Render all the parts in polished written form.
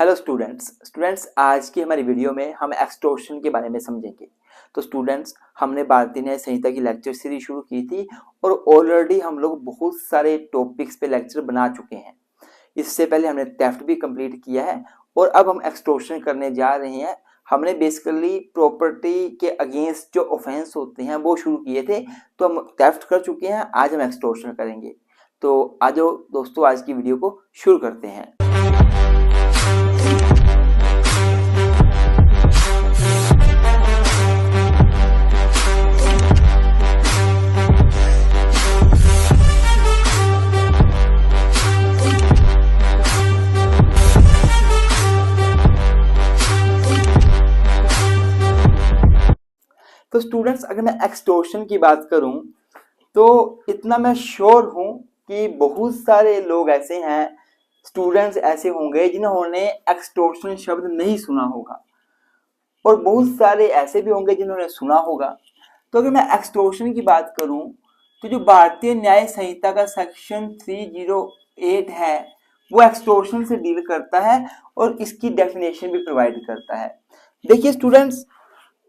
Hello students आज की हमारी वीडियो में हम एक्सटॉर्शन के बारे में समझेंगे। तो स्टूडेंट्स, हमने भारतीय न्याय संहिता की लेक्चर सीरीज शुरू की थी और ऑलरेडी हम लोग बहुत सारे टॉपिक्स पे लेक्चर बना चुके हैं। इससे पहले हमने थेफ्ट भी कंप्लीट किया है और अब हम एक्सटॉर्शन करने जा रहे हैं। हमने बेसिकली प्रॉपर्टी के अगेंस्ट जो ऑफेंस होते हैं वो शुरू किए थे, तो हम थेफ्ट कर चुके हैं। आज हम एक्सटॉर्शन करेंगे। तो आ जाओ दोस्तों, आज की वीडियो को शुरू करते हैं। तो स्टूडेंट्स, अगर मैं एक्सटॉर्शन की बात करूं तो इतना मैं श्योर हूं कि बहुत सारे लोग ऐसे हैं, स्टूडेंट्स ऐसे होंगे जिन्होंने एक्सटॉर्शन शब्द नहीं सुना होगा और बहुत सारे ऐसे भी होंगे जिन्होंने सुना होगा। तो अगर मैं एक्सटॉर्शन की बात करूं तो जो भारतीय न्याय संहिता का सेक्शन 308 है वो एक्सटॉर्शन से डील करता है और इसकी डेफिनेशन भी प्रोवाइड करता है। देखिए स्टूडेंट्स,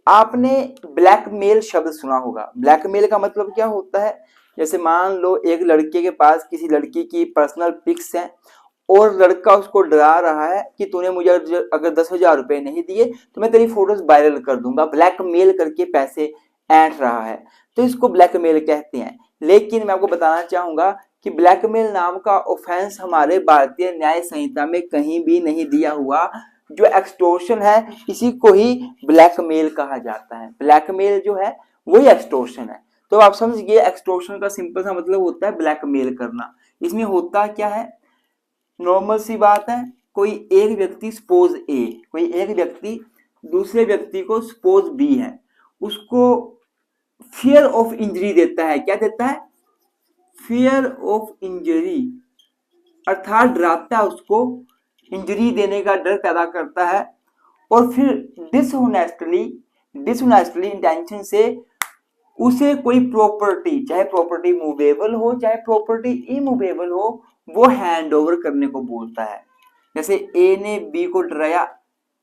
आपने ब्लैकमेल शब्द सुना होगा। ब्लैकमेल का मतलब क्या होता है? जैसे मान लो एक लड़के के पास किसी लड़की की पर्सनल पिक्स हैं और लड़का उसको डरा रहा है कि तूने मुझे अगर 10,000 रुपए नहीं दिए तो मैं तेरी फोटोज वायरल कर दूंगा। ब्लैकमेल करके पैसे ऐंठ रहा है, तो इसको ब्लैकमेल कहते हैं। लेकिन मैं आपको बताना चाहूंगा कि ब्लैकमेल नाम का ऑफेंस हमारे भारतीय न्याय संहिता में कहीं भी नहीं दिया हुआ। जो एक्सटॉर्शन है इसी को ही ब्लैकमेल कहा जाता है। ब्लैकमेल जो है वही एक्सटॉर्शन है। तो आप समझ गए, एक्सटॉर्शन का सिंपल सा मतलब होता है ब्लैकमेल करना। इसमें होता क्या है, नॉर्मल सी बात है, कोई एक व्यक्ति सपोज ए, कोई एक व्यक्ति दूसरे व्यक्ति को सपोज बी है, उसको फियर ऑफ इंजरी देता है। क्या देता है? फियर ऑफ इंजरी, अर्थात डराता है उसको, इंजरी देने का डर पैदा करता है और फिर डिसऑनेस्टली इंटेंशन से उसे कोई प्रॉपर्टी, चाहे प्रॉपर्टी मूवेबल हो चाहे प्रॉपर्टी इमूवेबल हो, वो हैंड ओवर करने को बोलता है। जैसे ए ने बी को डराया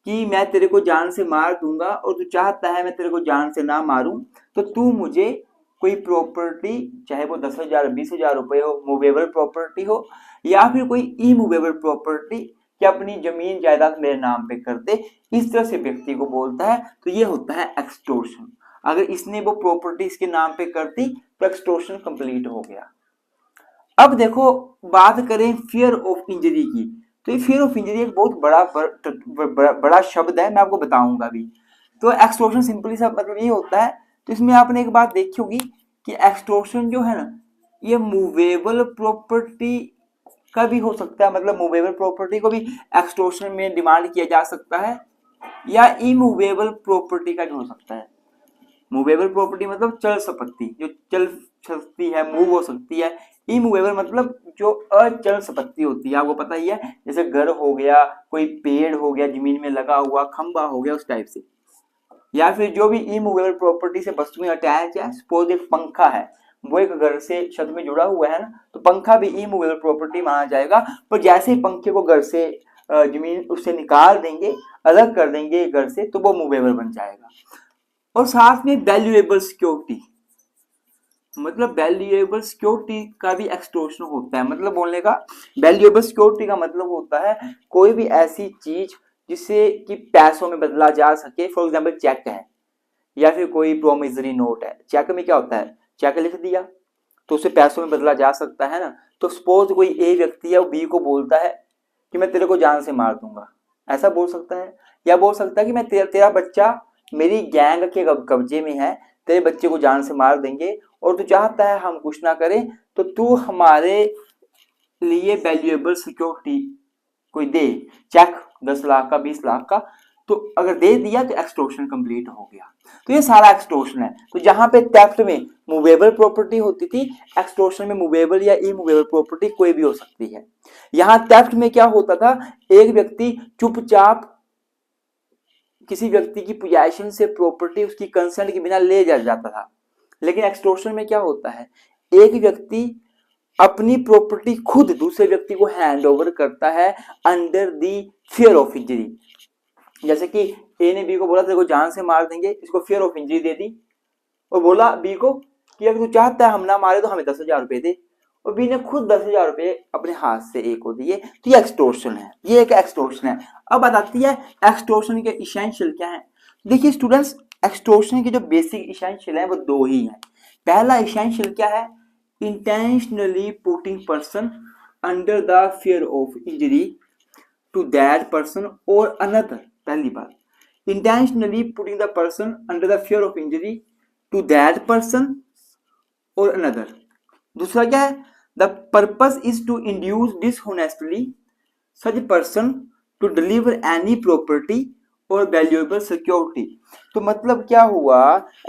कि मैं तेरे को जान से मार दूंगा और तू चाहता है मैं तेरे को जान से ना मारूं, तो तू मुझे कोई प्रॉपर्टी, चाहे वो 10,000 20,000 रुपए हो, मूवेबल प्रॉपर्टी हो या फिर कोई इमूवेबल प्रॉपर्टी, कि अपनी जमीन जायदाद मेरे नाम पे कर दे, इस तरह से व्यक्ति को बोलता है। तो ये होता है एक्सटॉर्शन। अगर इसने वो प्रॉपर्टी इसके नाम पे कर दी तो एक्सटॉर्शन कंप्लीट हो गया। अब देखो, बात करें फियर ऑफ इंजरी की, तो ये फियर ऑफ इंजरी एक बहुत बड़ा शब्द है, मैं आपको बताऊंगा अभी। तो एक्सटॉर्शन सिंपली सा मतलब ये होता है। तो इसमें आपने एक बात देखी होगी कि एक्सटॉर्शन जो है ना, ये मूवेबल प्रॉपर्टी का भी हो सकता है। मतलब मूवेबल प्रॉपर्टी को भी एक्सटॉर्शन में डिमांड किया जा सकता है या इमूवेबल प्रॉपर्टी का भी हो सकता है। मूवेबल प्रॉपर्टी मतलब चल संपत्ति, जो चल सकती है, मूव हो सकती है। इमूवेबल मतलब जो अचल संपत्ति होती है, आपको पता ही है, जैसे घर हो गया, कोई पेड़ हो गया जमीन में लगा हुआ, खंबा हो गया, उस टाइप से। या फिर जो भी इमूवेबल प्रॉपर्टी से वस्तु में अटैच है, सपोज एक पंखा है, वो एक घर से छत में जुड़ा हुआ है ना, तो पंखा भी इमूवेबल प्रॉपर्टी माना जाएगा। पर जैसे ही पंखे को घर से जमीन उससे निकाल देंगे, अलग कर देंगे घर से, तो वो मूवेबल बन जाएगा। और साथ में वैल्यूएबल सिक्योरिटी, मतलब वैल्यूएबल सिक्योरिटी का भी एक्सटॉर्शन होता है। मतलब बोलने का, वैल्यूएबल सिक्योरिटी का मतलब होता है कोई भी ऐसी चीज जिसे कि पैसों में बदला जा सके। फॉर एग्जांपल चेक है या फिर कोई प्रोमिसरी नोट है। चेक में क्या होता है, चेक लिख दिया तो उसे पैसों में बदला जा सकता है ना। तो सपोज कोई ए व्यक्ति है, वो बी को बोलता है कि मैं तेरे को जान से मार दूंगा, ऐसा बोल सकता है। या बोल सकता है कि मैं तेरा बच्चा मेरी गैंग के कब्जे में है, तेरे बच्चे को जान से मार देंगे और तू चाहता है हम कुछ ना करें, तो तू हमारे लिए वैल्यूएबल सिक्योरिटी कोई दे, चेक 10 लाख का, 20 लाख का। तो अगर दे दिया तो एक्सटॉर्शन कंप्लीट हो गया। तो ये सारा एक्सटॉर्शन है। तो जहां पे थेफ्ट में मूवेबल प्रॉपर्टी होती थी, एक्सटॉर्शन में मूवेबल या इमूवेबल प्रॉपर्टी कोई भी हो सकती है। यहां थेफ्ट में क्या होता था, एक व्यक्ति चुपचाप किसी व्यक्ति की पोजेशन से प्रॉपर्टी उसकी कंसेंट के बिना ले जाता था। लेकिन एक्सटॉर्शन में क्या होता है, एक व्यक्ति अपनी प्रॉपर्टी खुद दूसरे व्यक्ति को हैंड ओवर करता है under the fear of injury. जैसे कि ए ने बी को बोला तेरे को जान से मार देंगे, इसको फियर ऑफ इंजरी दे दी और बोला बी को कि अगर तू चाहता है हम ना मारे तो हमें 10,000 रुपए दे, और बी ने खुद 10,000 रुपए अपने हाथ से ए को दिए, तो ये एक्सटोर्शन है, ये एक एक्सटोर्शन है। अब बात आती है एक्सटोर्शन के इसेंशियल क्या है। देखिए स्टूडेंट्स, एक्सटोर्शन के जो बेसिक इसेंशियल है वो दो ही है। पहला इसेंशियल क्या है, intentionally putting person under the fear of injury to that person or another. पहली बात, intentionally putting the person under the fear of injury to that person or another. दूसरा क्या है, the purpose is to induce dishonestly such person to deliver any property or valuable security. तो मतलब क्या हुआ,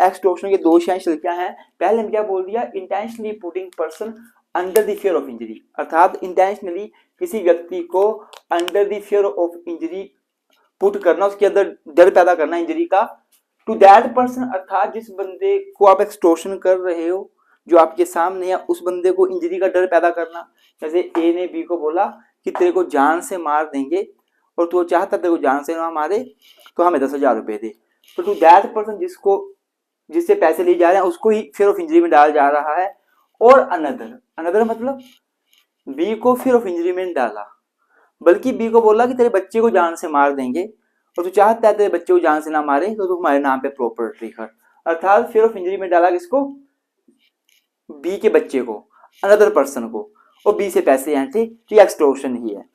extortion के दो एसेंशियल क्या है, पहले क्या बोल दिया, intentionally putting person under the fear of injury, अर्थात इंटेंशनली किसी व्यक्ति को under the fear of injury put करना, उसके अंदर डर पैदा करना इंजरी का, टू दैट पर्सन अर्थात जिस बंदे को आप एक्सटॉर्शन कर रहे हो जो आपके सामने है उस बंदे को इंजरी का डर पैदा करना। जैसे ए ने बी को बोला कि तेरे को जान से मार देंगे और तू चाहता तेरे को जान से ना मारे तो हमें 10,000 रुपए दे, तो टू दैट पर्सन जिससे पैसे लिए जा रहे हैं उसको ही फियर ऑफ इंजरी में डाला जा रहा है। और अनदर मतलब बी को फियर ऑफ इंजरी में डाला, बल्कि बी को बोला कि तेरे बच्चे को जान से मार देंगे और तू चाहता है तेरे बच्चे को जान से ना मारे तो तू हमारे नाम पे प्रॉपर्टी कर, अर्थात फियर ऑफ इंजरी में डाला किसको, बी के बच्चे को, अनदर पर्सन को, और बी से पैसे ऐंठे, तो ये एक्सटॉर्शन ही है।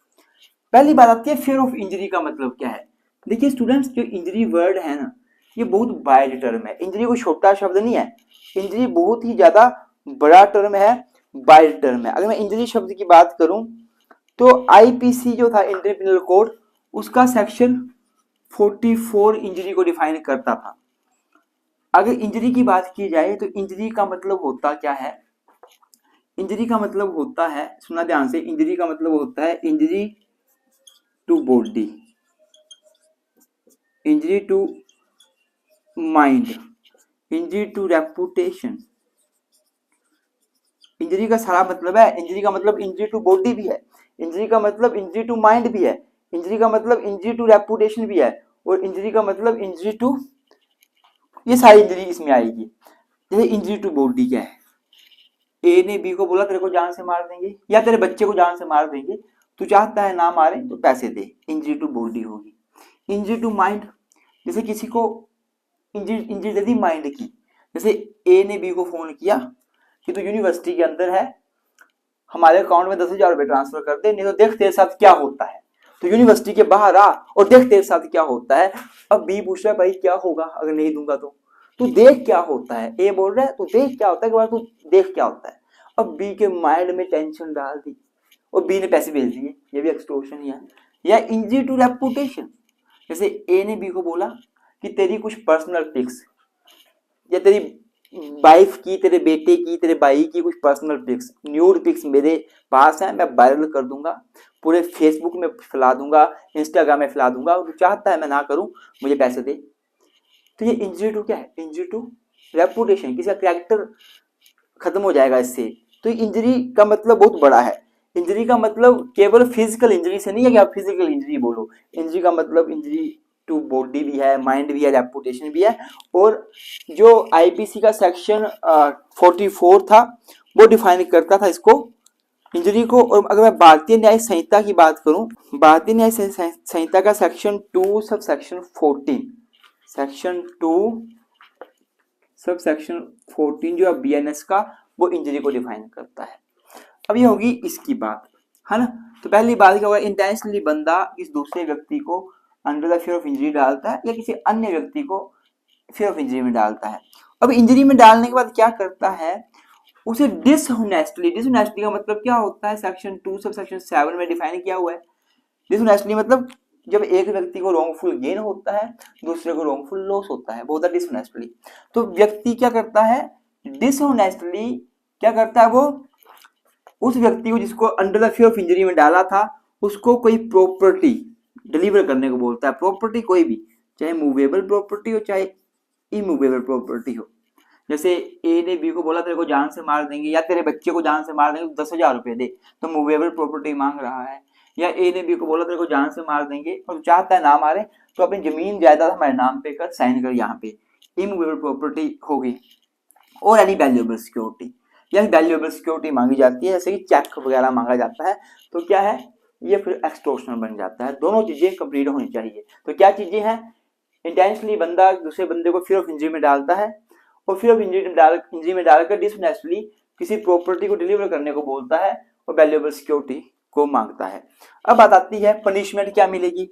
पहली बात आती है फियर ऑफ इंजरी का मतलब क्या है। देखिए स्टूडेंट्स, जो इंजरी वर्ड है ना ये बहुत वाइड टर्म है, इंजरी कोई छोटा शब्द नहीं है, इंजरी बहुत ही ज्यादा बड़ा टर्म है, वाइड टर्म है। अगर मैं इंजरी शब्द की बात करूं तो आईपीसी जो था इंडियन पिनल कोड उसका सेक्शन 44 इंजरी को डिफाइन करता था। अगर इंजरी की बात की जाए तो इंजरी का मतलब होता क्या है, इंजरी का मतलब होता है, सुना ध्यान से, इंजरी का मतलब होता है injury to body, injury to mind, injury to reputation. Injury का सारा मतलब है, इंजरी का मतलब इंजरी टू बॉडी भी है, इंजरी का मतलब इंजरी टू माइंड भी है, इंजरी का मतलब इंजरी टू रेपुटेशन भी है, और इंजरी का मतलब इंजरी टू, ये सारी इंजरी इसमें आएगी। जैसे इंजरी टू बॉडी क्या है, ए ने बी को बोला तेरे को जान से मार देंगे या तेरे बच्चे को जान से मार देंगे, तू चाहता है ना मारे तो पैसे दे, इंजरी टू बॉडी होगी। इंजरी टू माइंड, जैसे किसी को इंजरी दे दी माइंड की, जैसे ए ने बी को फोन किया कि तू यूनिवर्सिटी के अंदर है, हमारे अकाउंट में 10,000 रुपए ट्रांसफर कर दे, नहीं तो देख तेरे साथ क्या होता है। तो यूनिवर्सिटी के बाहर आ और देख तेरे साथ क्या होता है। अब बी पूछ रहा है भाई क्या होगा अगर नहीं दूंगा तो, तू देख क्या होता है। ए बोल रहा है तू देख क्या होता है, तू देख क्या होता है। अब बी के माइंड में टेंशन डाल दी और बी ने पैसे भेज दिए, ये भी एक्सटॉर्शन ही है। या इंजरी टू रेपुटेशन, जैसे ए ने बी को बोला कि तेरी कुछ पर्सनल पिक्स या तेरी वाइफ की, तेरे बेटे की, तेरे भाई की कुछ पर्सनल पिक्स, न्यूड पिक्स मेरे पास है, मैं वायरल कर दूंगा, पूरे फेसबुक में फैला दूंगा, इंस्टाग्राम में फैला दूंगा, और चाहता है मैं ना करूं, मुझे पैसे दे। तो ये इंजरी टू क्या है, इंजरी टू रेपुटेशन, किसी का कैरेक्टर खत्म हो जाएगा इससे। तो इंजरी का मतलब बहुत बड़ा है। इंजरी का मतलब केवल फिजिकल इंजरी से नहीं है कि आप फिजिकल इंजरी बोलो, इंजरी का मतलब इंजरी टू बॉडी भी है, माइंड भी है, रेपुटेशन भी है। और जो आईपीसी का सेक्शन 44 था वो डिफाइन करता था इसको, इंजरी को। और अगर मैं भारतीय न्याय संहिता की बात करूं, भारतीय न्याय संहिता का section 2 sub section 14, section 2 sub section 14 जो है बीएनएस का, वो इंजरी को डिफाइन करता है। अब ये होगी इसकी बात, है ना। तो पहली बात क्या होगा, इंटेंशनली बंदा इस दूसरे व्यक्ति को under the fear of injury डालता है या किसी अन्य व्यक्ति को फियर ऑफ इंजरी में डालता है। अब इंजरी में डालने के बाद क्या करता है, उसे डिसहोनेस्टली, डिसहोनेस्टली का मतलब क्या होता है, सेक्शन 2 सब सेक्शन 7 में डिफाइन किया हुआ है। डिसहोनेस्टली मतलब जब एक व्यक्ति को रॉन्गफुल गेन होता है, दूसरे को रॉन्गफुल लॉस होता है, वो होता है डिसहोनेस्टली। तो व्यक्ति क्या करता है, डिसहोनेस्टली क्या करता है, वो उस व्यक्ति को जिसको under the fear of injury में डाला था उसको कोई प्रॉपर्टी डिलीवर करने को बोलता है। प्रॉपर्टी कोई भी, चाहे मूवेबल प्रॉपर्टी हो चाहे इमूवेबल प्रॉपर्टी हो। जैसे ए ने बी को बोला तेरे को जान से मार देंगे या तेरे बच्चे को जान से मार देंगे तो 10,000 रुपए दे, तो मूवेबल प्रॉपर्टी मांग रहा है। या ए ने बी को बोला तेरे को जान से मार देंगे और चाहता है ना मारे तो अपनी जमीन जायदाद हमारे नाम पे कर, साइन कर यहाँ पे, इमूवेबल प्रॉपर्टी होगी। और एनी वैल्यूएबल सिक्योरिटी, या वैल्यूएबल सिक्योरिटी मांगी जाती है जैसे कि चेक वगैरह मांगा जाता है, तो क्या है ये फिर एक्सटॉर्शन बन जाता है। दोनों चीजें कंप्लीट होनी चाहिए। तो क्या चीजें हैं, इंटेंशनली बंदा दूसरे बंदे को फियर ऑफ इंजरी में डालता है और फियर ऑफ इंजरी में डालकर डिसऑनेस्टली किसी प्रॉपर्टी को डिलीवर करने को बोलता है और वैल्यूएबल सिक्योरिटी को मांगता है। अब बात आती है पनिशमेंट क्या मिलेगी,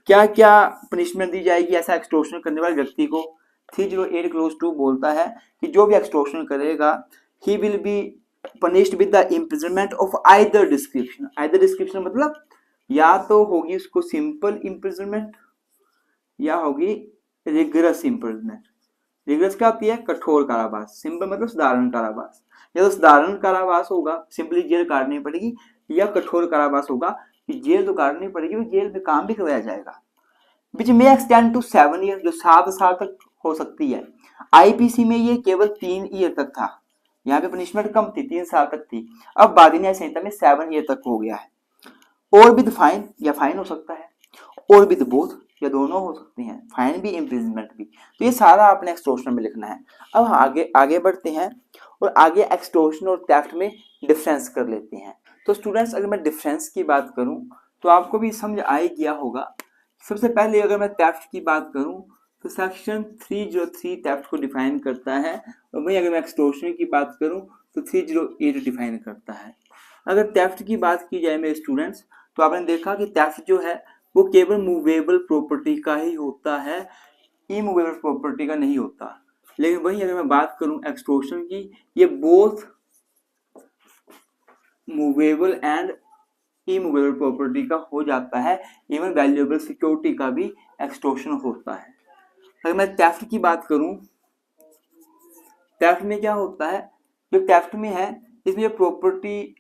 क्या क्या पनिशमेंट दी जाएगी ऐसा एक्सटॉर्शन करने वाले व्यक्ति को। 308 क्लोज 2 बोलता है कि जो भी एक्सटॉर्शन करेगा he will be punished with the imprisonment of either description. Either description मतलब या तो होगी उसको सिंपल इम्प्रिजनमेंट या होगी रिगरस इम्प्रिजनमेंट। रिगरस क्या होती है, कठोर कारावास। सिंपल मतलब साधारण कारावास। या तो साधारण कारावास होगा, सिंपली जेल काटनी पड़ेगी, या कठोर कारावास होगा कि जेल तो काटनी पड़ेगी, जेल में काम भी कराया जाएगा। विच मे एक्सटेंड टू 7 ईयर, जो 7 साल तक हो सकती है। आईपीसी में ये केवल 3 ईयर तक था, यहाँ पे पनिशमेंट कम थी, 3 साल तक थी। अब बादी न्याय संहिता में 7 ईयर तक हो गया है। और विद फाइन, या फाइन हो सकता है, और विद बोथ, या दोनों हो सकते हैं, फाइन भी इम्प्रिजनमेंट भी। तो ये सारा आपने एक्सटॉर्शन में लिखना है। अब आगे बढ़ते हैं और आगे एक्सटॉर्शन और थेफ्ट में डिफरेंस कर लेते हैं। तो स्टूडेंट्स अगर मैं डिफरेंस की बात करूं तो आपको भी समझ आ ही गया होगा। सबसे पहले अगर मैं थेफ्ट की बात करूं तो सेक्शन 303 थेफ्ट को डिफाइन करता है, और वहीं अगर मैं एक्सटॉर्शन की बात करूं तो 308 डिफाइन करता है। अगर थेफ्ट की बात की जाए मेरे स्टूडेंट्स तो आपने देखा कि थेफ्ट जो है वो केवल मूवेबल प्रॉपर्टी का ही होता है, इमूवेबल प्रॉपर्टी का नहीं होता। लेकिन वहीं अगर मैं बात करूं एक्सटॉर्शन की, ये both movable and immovable property का हो जाता है। इवन वैल्यूएबल सिक्योरिटी का भी एक्सटॉर्शन होता है। अगर मैं थेफ्ट की बात करूं, थेफ्ट में क्या होता है, जो थेफ्ट में है इसमें प्रॉपर्टी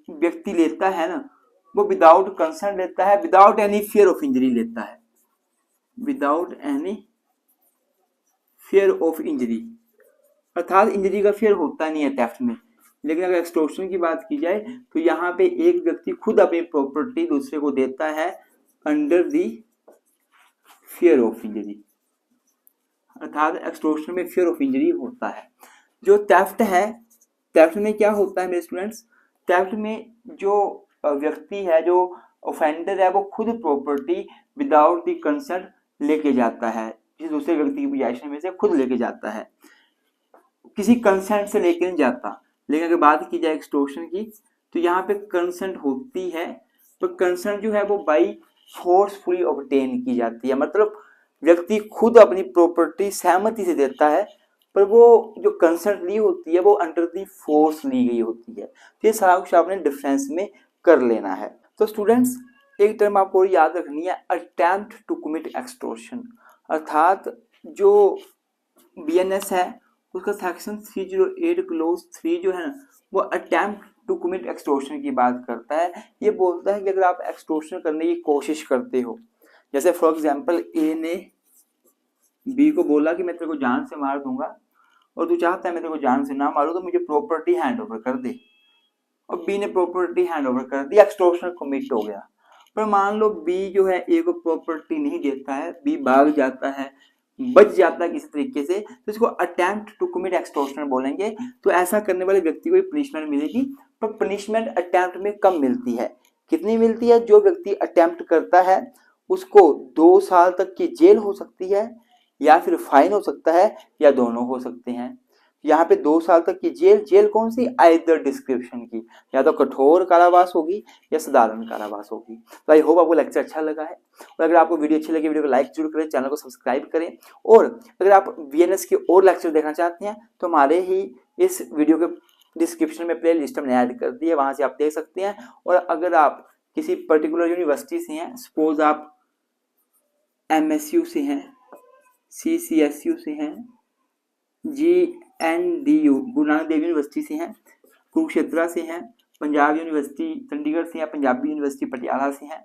व्यक्ति लेता है ना वो विदाउट कंसर्न लेता है, without any fear of injury लेता है, without any fear of injury, अर्थात इंजरी का फियर होता नहीं है थेफ्ट में। लेकिन अगर एक्सटॉर्शन की बात की जाए तो यहाँ पे एक व्यक्ति खुद अपनी प्रॉपर्टी दूसरे को देता है under the fear of injury, अर्थात एक्सटॉर्शन में फियर ऑफ इंजरी होता है। जो थेफ्ट है, थेफ्ट में क्या होता है मेरे स्टूडेंट्स, थेफ्ट में जो व्यक्ति है, जो ऑफेंडर है, वो खुद प्रॉपर्टी विदाउट द कंसेंट लेके जाता है, किसी दूसरे व्यक्ति की पोजीशन में से खुद लेके जाता है, किसी कंसेंट से लेके नहीं जाता। लेकिन अगर बात की जाए एक्सटॉर्शन की तो यहाँ पे कंसेंट होती है, तो कंसेंट जो है वो बाई फोर्सफुली ऑब्टेन की जाती है, मतलब व्यक्ति खुद अपनी प्रॉपर्टी सहमति से देता है, पर वो जो कंसेंट ली होती है वो अंडर दी फोर्स ली गई होती है। तो ये सारा कुछ आपने डिफरेंस में कर लेना है। तो स्टूडेंट्स एक टर्म आपको याद रखनी है, अटेम्प्ट टू कमिट एक्सटॉर्शन, अर्थात जो बीएनएस है उसका सेक्शन 308 क्लोज 3 जो है ना वो अटेम्प्ट टू कमिट एक्सटॉर्शन की बात करता है। ये बोलता है कि अगर आप एक्सटॉर्शन करने की कोशिश करते हो, जैसे फॉर एग्जांपल ए ने बी को बोला कि मैं तेरे को जान से मार दूंगा और तू चाहता है मैं तेरे को जान से ना मारूं तो मुझे प्रॉपर्टी हैंड ओवर कर दे, और बी ने प्रॉपर्टी हैंड ओवर कर दी, एक्सटॉर्शन कमिट हो गया। पर मान लो बी जो है ए को प्रॉपर्टी नहीं देता है, बी भाग जाता है, बच जाता है किसी तरीके से, तो इसको अटेम्प्ट टू कमिट एक्सटॉर्शन बोलेंगे। तो ऐसा करने वाले व्यक्ति को पनिशमेंट मिलेगी, पर पनिशमेंट अटेम्प्ट में कम मिलती है। कितनी मिलती है, जो व्यक्ति अटेम्प्ट करता है उसको 2 साल तक की जेल हो सकती है, या फिर फाइन हो सकता है, या दोनों हो सकते हैं। यहाँ पे 2 साल तक की जेल, जेल कौन सी, आइदर डिस्क्रिप्शन की, या तो कठोर कारावास होगी या साधारण कारावास होगी। तो आई होप आपको लेक्चर अच्छा लगा है, और अगर आपको वीडियो अच्छी लगी वीडियो को लाइक जरूर करें, चैनल को सब्सक्राइब करें, और अगर आप वीएनएस के और लेक्चर देखना चाहते हैं तो हमारे ही इस वीडियो के डिस्क्रिप्शन में प्ले लिस्ट हमने ऐड कर दी है, वहां से आप देख सकते हैं। और अगर आप किसी पर्टिकुलर यूनिवर्सिटी से हैं, सपोज आप MSU से हैं, CCSU से हैं, GNDU गुरु नानक देव यूनिवर्सिटी से हैं, कुरुक्षेत्रा से हैं, पंजाब यूनिवर्सिटी चंडीगढ़ से हैं, पंजाबी यूनिवर्सिटी पटियाला से हैं,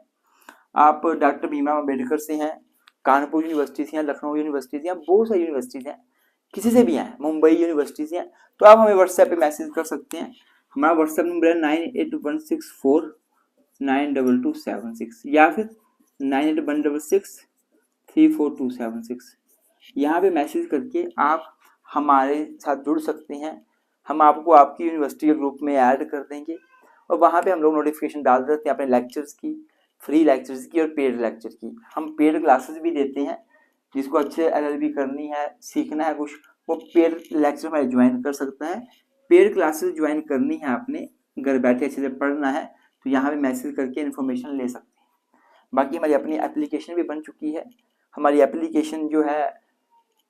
आप डॉक्टर भीमराव अम्बेडकर से हैं, कानपुर यूनिवर्सिटी से हैं, लखनऊ यूनिवर्सिटी से हैं, बहुत सारी यूनिवर्सिटीज हैं। किसी से भी हैं, मुंबई यूनिवर्सिटी से हैं, तो आप हमें व्हाट्सएप पे मैसेज कर सकते हैं। हमारा व्हाट्सएप नंबर है 9816492276 या फिर 9816634276। यहाँ पे मैसेज करके आप हमारे साथ जुड़ सकते हैं। हम आपको आपकी यूनिवर्सिटी के ग्रुप में ऐड कर देंगे और वहाँ पे हम लोग नोटिफिकेशन डाल देते हैं अपने लेक्चर्स की, फ्री लेक्चर्स की और पेड लेक्चर की। हम पेड क्लासेस भी देते हैं, जिसको अच्छे एलएलबी करनी है, सीखना है कुछ, वो पेड लेक्चर में ज्वाइन कर सकता है। पेड क्लासेस ज्वाइन करनी है आपने, घर बैठे अच्छे से पढ़ना है, तो यहाँ पे मैसेज करके इन्फॉर्मेशन ले सकते हैं। बाकी हमारी अपनी एप्लीकेशन भी बन चुकी है। हमारी एप्लीकेशन जो है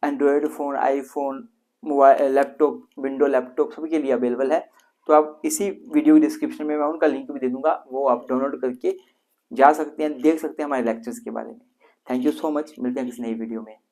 Android phone, iPhone, mobile, laptop, window laptop सभी के लिए अवेलेबल है। तो आप इसी वीडियो की डिस्क्रिप्शन में मैं उनका लिंक भी दे दूंगा, वो आप डाउनलोड करके जा सकते हैं, देख सकते हैं हमारे लेक्चर्स के बारे में। थैंक यू सो मच, मिलते हैं किसी नई वीडियो में।